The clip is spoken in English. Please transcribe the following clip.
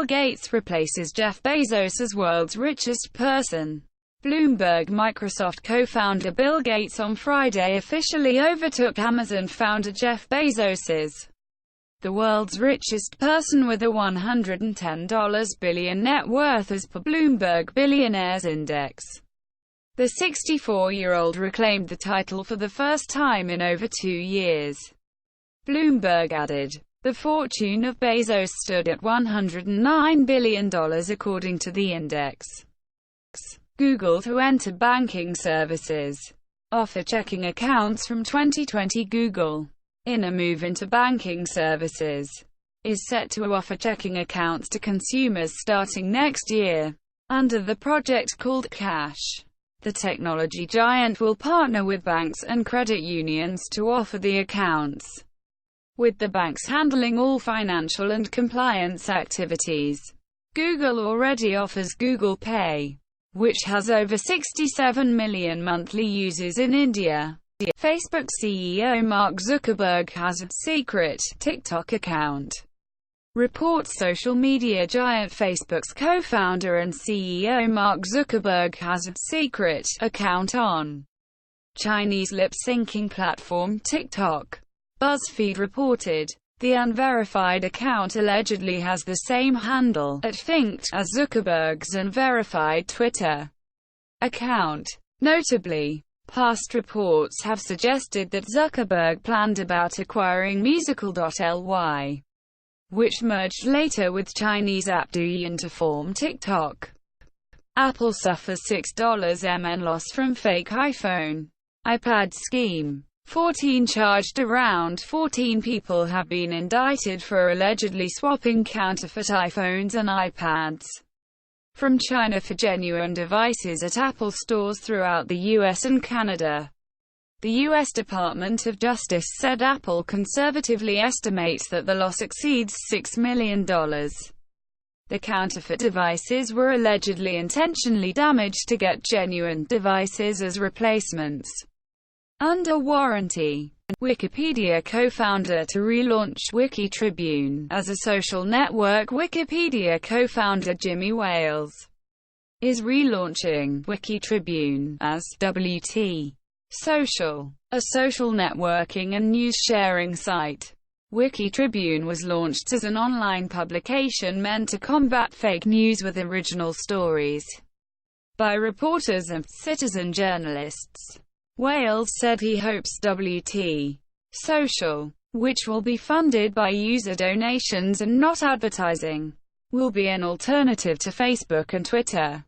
Gates replaces Jeff Bezos as world's richest person. Bloomberg Microsoft co-founder Bill Gates on Friday officially overtook Amazon founder Jeff Bezos as the world's richest person with a $110 billion net worth as per Bloomberg Billionaires Index. The 64-year-old reclaimed the title for the first time in over 2 years. Bloomberg added, the fortune of Bezos stood at $109 billion according to the index. Google to enter banking services. Offer checking accounts from 2020. Google, in a move into banking services, is set to offer checking accounts to consumers starting next year. Under the project called Cash, the technology giant will partner with banks and credit unions to offer the accounts, with the banks handling all financial and compliance activities. Google already offers Google Pay, which has over 67 million monthly users in India. Facebook CEO Mark Zuckerberg has a secret TikTok account. Reports social media giant Facebook's co-founder and CEO Mark Zuckerberg has a secret account on Chinese lip-syncing platform TikTok. BuzzFeed reported, the unverified account allegedly has the same handle @Finked as Zuckerberg's unverified Twitter account. Notably, past reports have suggested that Zuckerberg planned about acquiring Musical.ly, which merged later with Chinese app Douyin to form TikTok. Apple suffers $6 million loss from fake iPhone, iPad scheme. 14 charged. Around 14 people have been indicted for allegedly swapping counterfeit iPhones and iPads from China for genuine devices at Apple stores throughout the US and Canada. The U.S. Department of Justice said Apple conservatively estimates that the loss exceeds $6 million. The counterfeit devices were allegedly intentionally damaged to get genuine devices as replacements under warranty. Wikipedia co-founder to relaunch Wiki Tribune as a social network. Wikipedia co-founder Jimmy Wales is relaunching Wiki Tribune as WT Social, a social networking and news-sharing site. Wiki Tribune was launched as an online publication meant to combat fake news with original stories by reporters and citizen journalists. Wales said he hopes WT Social, which will be funded by user donations and not advertising, will be an alternative to Facebook and Twitter.